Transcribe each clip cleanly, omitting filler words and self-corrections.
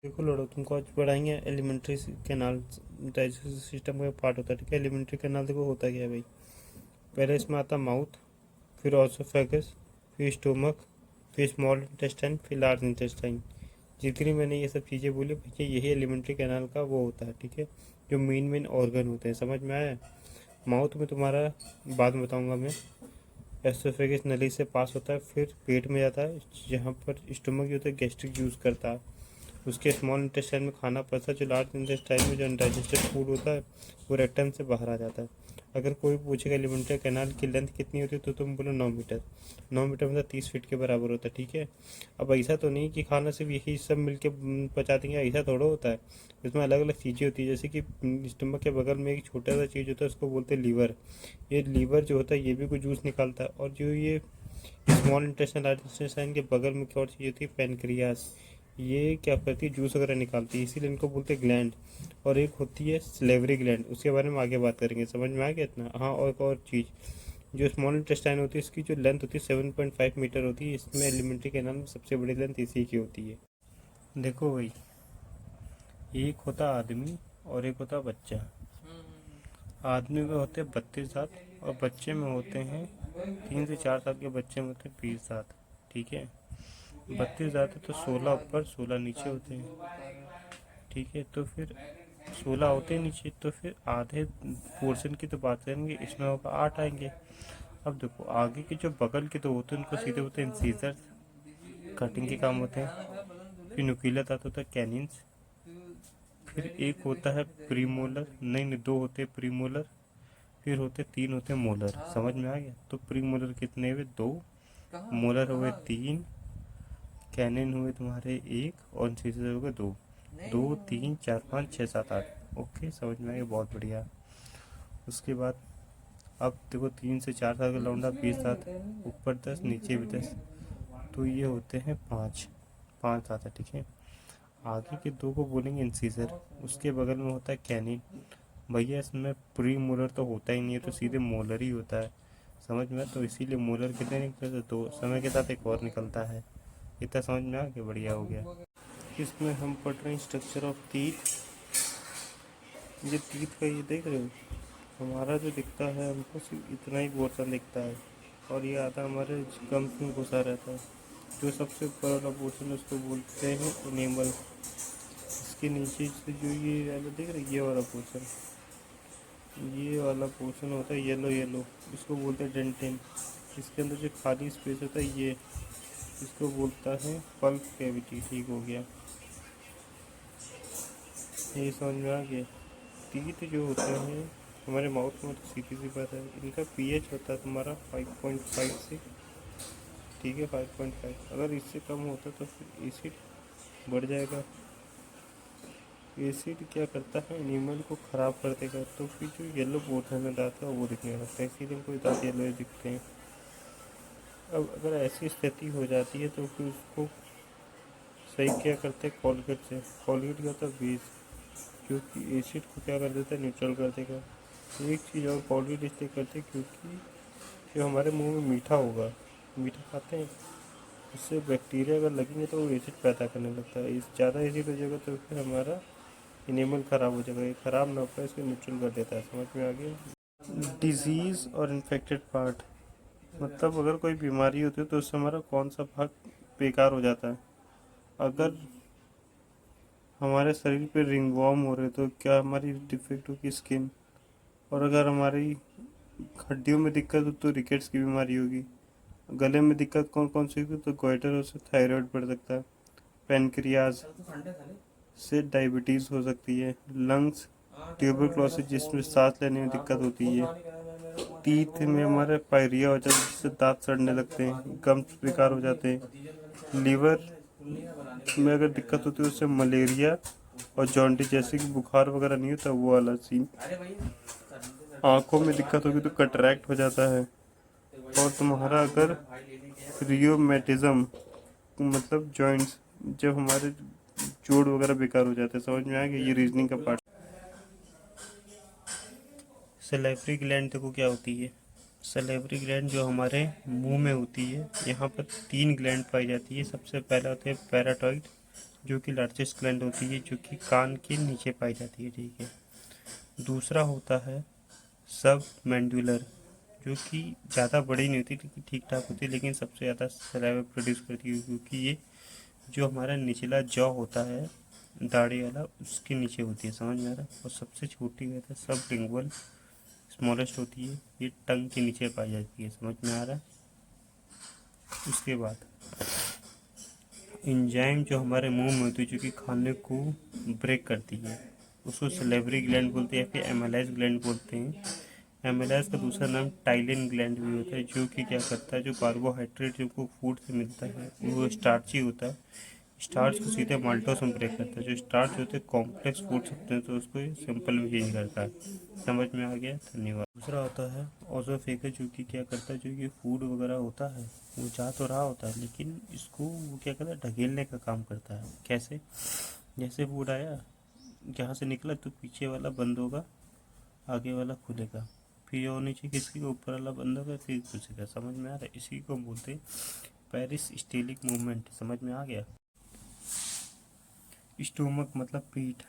देखो लड़ो, तुमको आज पढ़ाएंगे एलिमेंट्री कैनाल डाइजेस्टिव सिस्टम का पार्ट होता है, ठीक है। एलिमेंट्री कैनाल देखो होता क्या है भाई। पहले इसमें आता माउथ, फिर ऑसोफेगस, फिर स्टोमक, फिर स्मॉल इंटेस्टाइन, फिर लार्ज इंटेस्टाइन। जितनी मैंने ये सब चीज़ें बोली भैया, यही एलिमेंट्री कैनाल का वो होता है, ठीक है। जो मेन मेन ऑर्गन होते हैं, समझ में आया। माउथ में तुम्हारा बाद में बताऊँगा मैं। एसोफेगस नली से पास होता है, फिर पेट में जाता है, जहाँ पर स्टोमक जो होता है गैस्ट्रिक यूज़ करता है। उसके स्मॉल इंटेस्टाइन में खाना पचता है, जो लार्ज इंटेस्टाइन में जो अनडाइजेस्टेड फूड होता है वो रेक्टम से बाहर आ जाता है। अगर कोई पूछेगा एलिमेंट्री कैनाल की लेंथ कितनी होती है तो तुम बोलो 9 मीटर। 9 मीटर मतलब 30 फीट के बराबर होता है, ठीक है। अब ऐसा तो नहीं कि खाना सिर्फ यही सब मिलके पचा देंगे, ऐसा थोड़ा होता है। इसमें अलग अलग चीज़ें होती है, जैसे कि स्टमक के बगल में एक छोटा सा चीज़ होता है, उसको बोलते हैं लीवर। ये लीवर जो होता है ये भी कुछ जूस निकालता है। और जो ये स्मॉल इंटेस्टाइन लार्ज इंटेस्टाइन के बगल में क्या और चीज़ होती है, पेनक्रियास। ये क्या करती है, जूस वगैरह निकालती है, इसीलिए इनको बोलते हैं ग्लैंड। और एक होती है स्लेवरी ग्लैंड, उसके बारे में आगे बात करेंगे। समझ में आ गया इतना। हाँ, और एक और चीज़, जो स्मॉल इंटेस्टाइन होती है इसकी जो लेंथ होती है 7.5 मीटर होती है। इसमें एलिमेंट्री कैनाल में सबसे बड़ी लेंथ इसी की होती है। देखो भाई, एक होता आदमी और एक होता बच्चा। आदमी में होते हैं 32 दांत, और बच्चे में होते हैं 3 से 4 साल के बच्चे में होते हैं 20 दांत, ठीक है। 32 दांत है तो 16 ऊपर 16 नीचे होते हैं, ठीक है। तो फिर 16 होते हैं नीचे, तो फिर आधे पोर्शन की तो बात करेंगे, इसमें होगा 8 आएंगे। अब देखो आगे के जो बगल के तो होते हैं उनको सीधे होते हैं इंसीजर, कटिंग के काम होते हैं। फिर नुकीला दांत होता है कैनिन्स। फिर एक होता है प्रीमोलर, नहीं दो होते हैं प्रीमोलर। फिर होते 3 होते हैं मोलर। समझ में आ गया। तो प्रीमोलर कितने हुए, 2। मोलर हुए 3। कैनिन हुए तुम्हारे 1, और इंसीजर हो गए 2। 2, 3, 4, 5, 6, 7, 8। ओके, समझ में आ गया, बहुत बढ़िया। उसके बाद अब देखो 3 से 4 साल का लौंडा 20 दांत, ऊपर 10 नीचे भी 10, तो ये होते हैं 5। 5 दांत है, ठीक है। आगे के 2 को बोलेंगे इंसीजर, उसके बगल में होता है कैनिन। भैया इसमें प्री मोलर तो होता ही नहीं है, तो सीधे मोलर ही होता है। समझ में। तो इसीलिए मोलर कितने निकलते थे, 2। समय के साथ एक और निकलता है। इतना समझ में आ गया, बढ़िया हो गया। इसमें हम पढ़ रहे हैं स्ट्रक्चर ऑफ टीथ। ये टीथ का ये देख रहे हो, हमारा जो दिखता है हमको सिर्फ इतना ही पोर्शन दिखता है, और ये आधा हमारे गम्स में घुसा रहता है। जो सबसे ऊपर वाला पोर्शन है उसको बोलते हैं एनिमल। इसके नीचे से जो ये वाला देख रहे, ये वाला पोर्शन होता है येलो येलो, इसको बोलते हैं डेंटिन। इसके अंदर जो खाली स्पेस होता है ये, इसको बोलता है पल्प कैविटी। ठीक हो गया, ये समझ में आ गया। टीथ जो होते हैं हमारे माउथ में, तो सीधी सी बात है, इनका पीएच होता है तुम्हारा 5.5 से, ठीक है। 5.5 अगर इससे कम होता तो फिर एसिड बढ़ जाएगा। एसिड क्या करता है, एनिमल को ख़राब कर देगा, तो फिर जो येलो पोर्शन है दांत का वो दिखने लगता है, इसीलिए कोई दांत येलो दिखते हैं। अब अगर ऐसी स्थिति हो जाती है तो फिर उसको सही क्या करते हैं, कॉलगेट से। कॉलगेट क्या होता है, बेस, क्योंकि एसिड को क्या कर देता है, न्यूट्रल कर देगा। एक चीज़ और, कॉलगेट इसलिए करते हैं क्योंकि जो हमारे मुंह में मीठा होगा, मीठा खाते हैं, उससे बैक्टीरिया अगर लगेंगे तो वो एसिड पैदा करने लगता है। इस ज़्यादा एसिड हो जाएगा तो फिर हमारा इनेमल ख़राब हो जाएगा। ये ख़राब ना हो, इसको न्यूट्रल कर देता है। समझ में आ गया। डिजीज़ और इन्फेक्टेड पार्ट, मतलब अगर कोई बीमारी होती है तो उससे हमारा कौन सा भाग बेकार हो जाता है। अगर हमारे शरीर पे रिंगवॉर्म हो रहे तो क्या हमारी डिफेक्ट होगी स्किन। और अगर हमारी हड्डियों में दिक्कत हो तो रिकेट्स की बीमारी होगी। गले में दिक्कत कौन कौन सी होगी, तो गोइटर हो सकता है, थायराइड बढ़ सकता है, पेनक्रियाज से डायबिटीज़ हो सकती है, लंग्स ट्यूबरक्लोसिस जिसमें सांस लेने में दिक्कत होती है, टीथ में हमारे पायरिया हो जाता है जिससे दांत सड़ने लगते हैं, गम्स बेकार हो जाते हैं, लीवर में अगर दिक्कत होती है उससे मलेरिया और जॉन्डिस, जैसे कि बुखार वगैरह नहीं होता वो वाला सीन। आँखों में दिक्कत होगी तो कटरैक्ट हो जाता है। और तुम्हारा अगर रियोमेटिज्म, मतलब जॉइंट्स, जब हमारे जोड़ वगैरह बेकार हो जाते हैं। समझ में आ गया, ये रीजनिंग का पार्ट। सलेवरी ग्लैंड देखो क्या होती है। सलेवरी ग्लैंड जो हमारे मुंह में होती है, यहाँ पर 3 ग्लैंड पाई जाती है। सबसे पहला होता है पैराटॉइड, जो कि लार्जेस्ट ग्लैंड होती है, जो कि कान के नीचे पाई जाती है, ठीक है। दूसरा होता है सब मैंडुलर, जो कि ज़्यादा बड़ी नहीं होती, लेकिन ठीक ठाक होती है, लेकिन सबसे ज़्यादा सलाइवा प्रोड्यूस करती है, क्योंकि ये जो हमारा निचला जॉ होता है दाढ़ी वाला, उसके नीचे होती है, समझ में आ रहा है। और सबसे छोटी होता है सब लिंगुअल, स्मॉलेस्ट होती है, ये टंग के नीचे पाई जाती है, समझ में आ रहा है। उसके बाद एंजाइम जो हमारे मुंह में होती है, जो कि खाने को ब्रेक करती है, उसको सलेवरी ग्लैंड बोलते हैं या फिर एमेलाइज ग्लैंड बोलते हैं। एमेलाइज का दूसरा नाम टाइलिन ग्लैंड भी होता है, जो कि क्या करता है, जो कार्बोहाइड्रेट जो फूड से मिलता है वो स्टार्ची होता है, स्टार्च को सीधे माल्टोस में ब्रेक करता है। जो स्टार्च होते हैं कॉम्प्लेक्स फूड्स होते हैं, तो उसको सिंपल में चेंज करता है। समझ में आ गया, धन्यवाद। दूसरा होता है ऑसोफेगस, जो कि क्या करता है, जो ये फूड वगैरह होता है वो जा तो रहा होता है, लेकिन इसको वो क्या करता है, ढकेलने का काम करता है। कैसे? जैसे फूड आया, जहाँ से निकला तो पीछे वाला बंद होगा, आगे वाला खुलेगा, फिर और नीचे किसी के ऊपर वाला बंद होगा, फिर खुलेगा। समझ में आ रहा है? इसी को बोलते हैं पेरिस स्टेलिक मूवमेंट। समझ में आ गया। स्टोमक मतलब पीठ,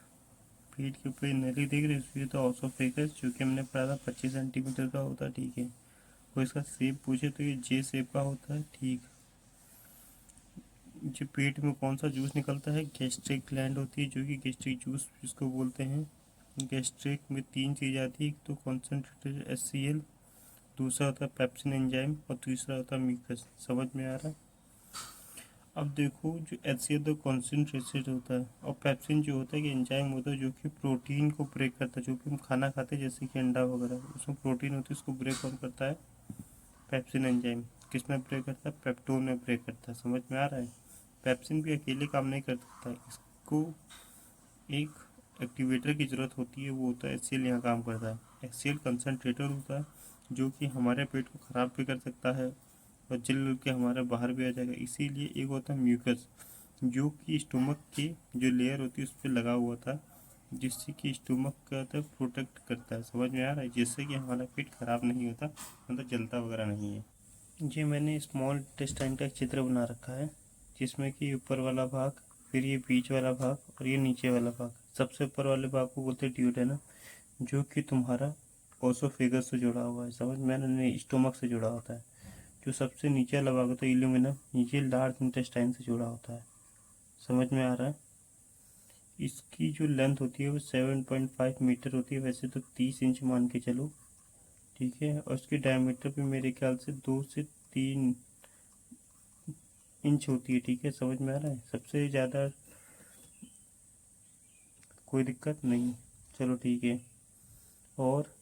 पीठ के ऊपर नली देख रहे हो, तो ऑसोफेगस, जो कि हमने पढ़ा था 25 सेंटीमीटर का होता है, ठीक है। कोई इसका शेप पूछे तो ये जे शेप का होता है, ठीक। जो पेट में कौन सा जूस निकलता है, गैस्ट्रिक ग्लैंड होती है, जो कि गैस्ट्रिक जूस जिसको बोलते हैं। गैस्ट्रिक में 3 चीज़ आती है, एक तो कॉन्सेंट्रेटेड HCl, दूसरा होता है पेप्सिन एंजाइम, और तीसरा होता है म्यूकस। समझ में आ रहा है? अब देखो, जो HCl तो कॉन्सेंट्रेटेड होता है, और पेप्सिन जो होता है कि एंजाइम होता है, जो कि प्रोटीन को ब्रेक करता है। जो कि हम खाना खाते हैं जैसे कि अंडा वगैरह, उसमें प्रोटीन होती है, उसको ब्रेक कौन करता है, पेप्सिन एंजाइम। किस में ब्रेक करता है, पेप्टोन में ब्रेक करता है। समझ में आ रहा है? पेप्सिन भी अकेले काम नहीं कर सकता, इसको एक एक्टिवेटर की ज़रूरत होती है, वो होता है HCl, यहाँ काम करता है। HCl कंसनट्रेटर होता है, जो कि हमारे पेट को ख़राब भी कर सकता है और जल के हमारे बाहर भी आ जाएगा। इसीलिए एक होता है म्यूकस, जो कि स्टोमक की जो लेयर होती है उस पर लगा हुआ था, जिससे कि स्टोमक का तो प्रोटेक्ट करता है। समझ में आ रहा है? जिससे कि हमारा पेट ख़राब नहीं होता, मतलब जलता वगैरह नहीं है। जी, मैंने स्मॉल इंटेस्टाइन का एक चित्र बना रखा है, जिसमें कि ऊपर वाला भाग, फिर ये बीच वाला भाग और ये नीचे वाला भाग। सबसे ऊपर वाले भाग को बोलते हैं ड्यूडेनम, जो कि तुम्हारा ओसोफेगस से जुड़ा हुआ है। समझ में? नहीं, स्टोमक से जुड़ा होता है। जो सबसे नीचे वाला भाग होता है इल्यूमिनम, ये लार्ज इंटेस्टाइन से जुड़ा होता है। समझ में आ रहा है? इसकी जो लेंथ होती है वो 7.5 मीटर होती है, वैसे तो 30 इंच मान के चलो, ठीक है। और इसकी डायमीटर भी मेरे ख्याल से 2 से 3 इंच होती है, ठीक है। समझ में आ रहा है? सबसे ज़्यादा कोई दिक्कत नहीं, चलो ठीक है। और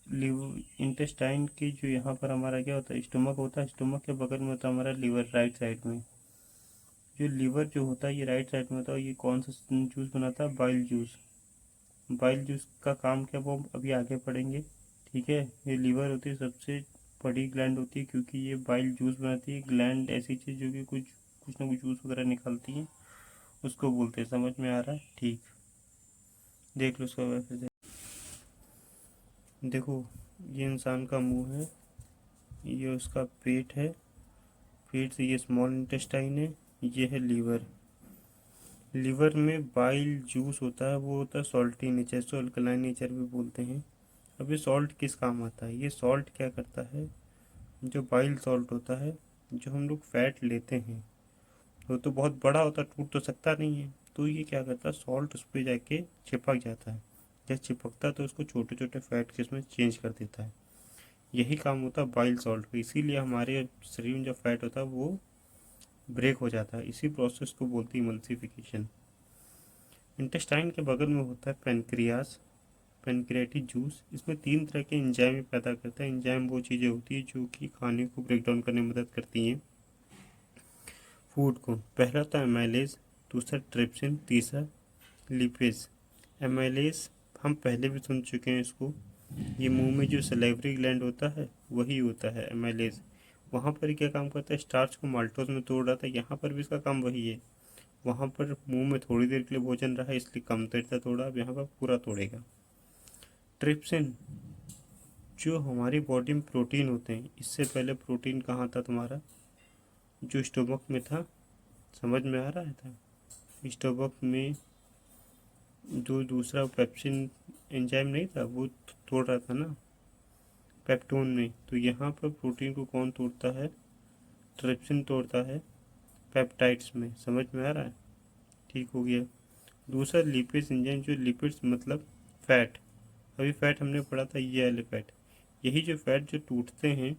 लिवर इंटेस्टाइन की जो यहाँ पर हमारा क्या होता है, स्टोमक होता है, स्टोमक के बगल में होता है हमारा लिवर, राइट साइड में। जो लिवर जो होता है ये राइट साइड में होता है। ये कौन सा जूस बनाता है, बाइल जूस। बाइल जूस का काम क्या, वो अभी आगे पढ़ेंगे, ठीक है। ये लिवर होती है, सबसे बड़ी ग्लैंड होती है, क्योंकि ये बाइल जूस बनाती है। ग्लैंड ऐसी चीज़ जो कि कुछ कुछ ना कुछ जूस वगैरह निकालती है, उसको बोलते हैं। समझ में आ रहा है? ठीक, देख लो उसका वैसे देखो, ये इंसान का मुंह है, ये उसका पेट है, पेट से ये स्मॉल इंटेस्टाइन है, ये है लीवर। लीवर में बाइल जूस होता है, वो होता है सॉल्टी नेचर, इसको अल्कलाइन नेचर भी बोलते हैं। अब ये सॉल्ट किस काम आता है, ये सॉल्ट क्या करता है, जो बाइल सॉल्ट होता है, जो हम लोग फैट लेते हैं, वो तो बहुत बड़ा होता है, टूट तो सकता नहीं है, तो ये क्या करता है, सॉल्ट उस पर जाके चिपक जाता है। जब चिपकता है तो उसको छोटे छोटे फैट के इसमें चेंज कर देता है। यही काम होता है बाइल सॉल्ट का, इसीलिए हमारे शरीर में जो फैट होता है वो ब्रेक हो जाता है। इसी प्रोसेस को बोलती है इमल्सिफिकेशन। इंटेस्टाइन के बगल में होता है पेनक्रियास, पेनक्रियाटिक जूस। इसमें 3 तरह के एंजाइम पैदा करता है। एंजाइम वो चीज़ें होती है जो कि खाने को ब्रेक डाउन करने में मदद करती हैं, फूड को। पहला होता है एमाइलेज, दूसरा ट्रिप्सिन, तीसरा लिपेज। एमाइलेज हम पहले भी सुन चुके हैं इसको, ये मुंह में जो सलेवरी ग्लैंड होता है वही होता है एमाइलेज। वहाँ पर क्या काम करता है, स्टार्च को माल्टोज में तोड़ रहा था, यहाँ पर भी इसका काम वही है। वहाँ पर मुंह में थोड़ी देर के लिए भोजन रहा इसलिए कम देर तक तोड़ा, अब यहाँ पर पूरा तोड़ेगा। ट्रिप्सिन, जो हमारी बॉडी में प्रोटीन होते हैं, इससे पहले प्रोटीन कहाँ था तुम्हारा, जो स्टोमक में था। समझ में आ रहा है था? स्टोमक में जो दूसरा पेप्सिन एंजाइम नहीं था वो तोड़ रहा था ना पेप्टोन में, तो यहाँ पर प्रोटीन को कौन तोड़ता है? ट्रिप्सिन तोड़ता है पेप्टाइड्स में। समझ में आ रहा है? ठीक हो गया। दूसरा लिपिड्स एंजाइम, जो लिपिड्स मतलब फैट, अभी फैट हमने पढ़ा था, ये वाले फैट, यही जो फैट जो टूटते हैं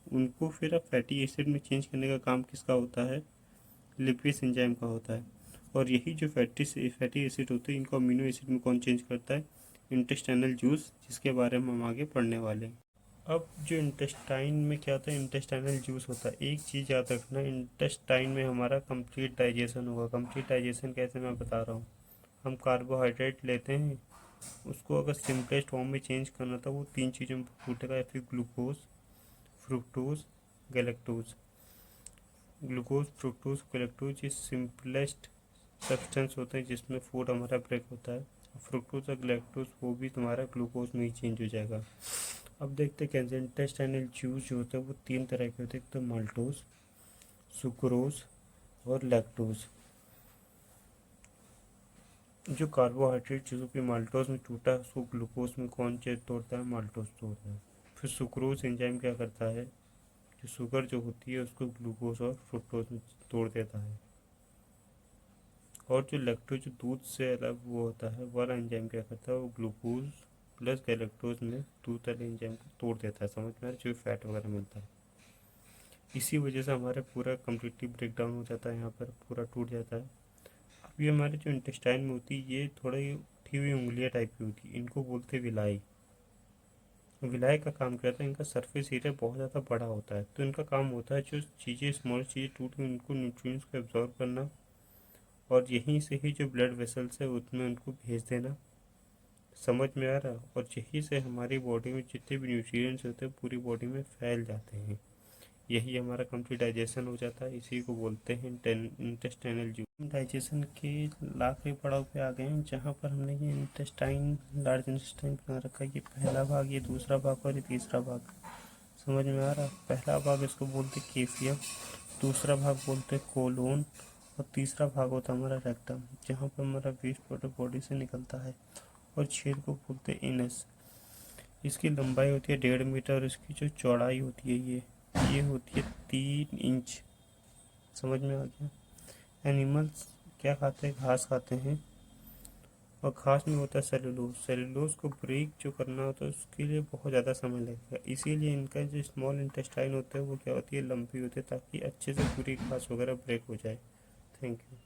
उनको फिर अब फैटी एसिड में चेंज करने का काम किसका होता है? लिपिड्स एंजाइम का होता है। और यही जो फैटी एसिड होते हैं इनको अमीनो एसिड में कौन चेंज करता है? इंटेस्टाइनल जूस, जिसके बारे में हम आगे पढ़ने वाले हैं। अब जो इंटेस्टाइन में क्या होता है? इंटेस्टाइनल जूस होता है। एक चीज़ याद रखना, इंटेस्टाइन में हमारा कंप्लीट डाइजेशन होगा। कंप्लीट डाइजेशन कैसे, मैं बता रहा हूँ। हम कार्बोहाइड्रेट लेते हैं, उसको अगर सिंपलेस्ट फॉर्म में चेंज करना था वो 3 चीज़ों में फूटेगा, या फिर glucose, fructose, galactose. Glucose, fructose, galactose ये सिंपलेस्ट सब्सटेंस होते हैं जिसमें फूड हमारा ब्रेक होता है। फ्रुक्टोज और गैलेक्टोज वो भी तुम्हारा ग्लूकोज में ही चेंज हो जाएगा। अब देखते हैं कैसे इंटेस्टाइनल जूस जो होते हैं वो 3 तरह के होते हैं। एक तो माल्टोज, सुक्रोज और लैक्टोज। जो कार्बोहाइड्रेट चीज़ों की माल्टोज में टूटा है उसको ग्लूकोज में कौन चेंज तोड़ता है? माल्टोज तोड़ता है। फिर सुक्रोज एंजाइम क्या करता है? जो शुगर जो होती है उसको ग्लूकोज और फ्रुक्टोज में तोड़ देता है। और जो लैक्टोज जो दूध से अलग वो होता है वाला एंजाइम क्या करता है? वो ग्लूकोज प्लस गैलेक्टोज में दूध वाले एंजाइम को तोड़ देता है। समझ में आ रहा है? जो फैट वगैरह मिलता है, इसी वजह से हमारा पूरा कम्प्लीटली ब्रेक डाउन हो जाता है, यहाँ पर पूरा टूट जाता है। अब ये हमारे जो इंटेस्टाइन में होती है ये थोड़ा ही उठी हुई उंगलियाँ टाइप की होती है, इनको बोलते हैं विलाई। विलाई का काम करता है, इनका सरफेस एरिया बहुत ज़्यादा बड़ा होता है, तो इनका काम होता है जो चीज़ें स्मॉल चीज़ें टूट के उनको न्यूट्रिएंट्स को एब्जॉर्ब करना, और यहीं से ही जो ब्लड वेसल्स है उसमें उनको भेज देना। समझ में आ रहा? और यहीं से हमारी बॉडी में जितने भी न्यूट्रिएंट्स होते हैं पूरी बॉडी में फैल जाते हैं। यही हमारा कंप्लीट डाइजेशन हो जाता है, इसी को बोलते हैं इंटेस्टाइनल जूस। डाइजेशन के आखिरी पड़ाव पे आ गए हैं, जहाँ पर हमने ये इंटेस्टाइन, लार्ज इंटेस्टाइन बना रखा है। ये पहला भाग, ये दूसरा भाग और ये तीसरा भाग। समझ में आ रहा? पहला भाग इसको बोलते केफियम, दूसरा भाग बोलते कोलोन, और तीसरा भाग होता है हमारा रेक्टम, जहाँ पर हमारा वेस्ट प्रोडक्ट बॉडी से निकलता है। और छेद को बोलते हैं एनस। इसकी लंबाई होती है 1.5 मीटर, और इसकी जो चौड़ाई होती है ये होती है 3 इंच। समझ में आ गया? एनिमल्स क्या खाते हैं? घास खाते हैं, और घास में होता है सेलुलोज। सेलुलोज को ब्रेक जो करना होता है उसके लिए बहुत ज़्यादा समय लगेगा, इसीलिए इनका जो स्मॉल इंटेस्टाइन होता है वो क्या होती है? लंबी होती है, ताकि अच्छे से पूरी घास वगैरह ब्रेक हो जाए। Thank you.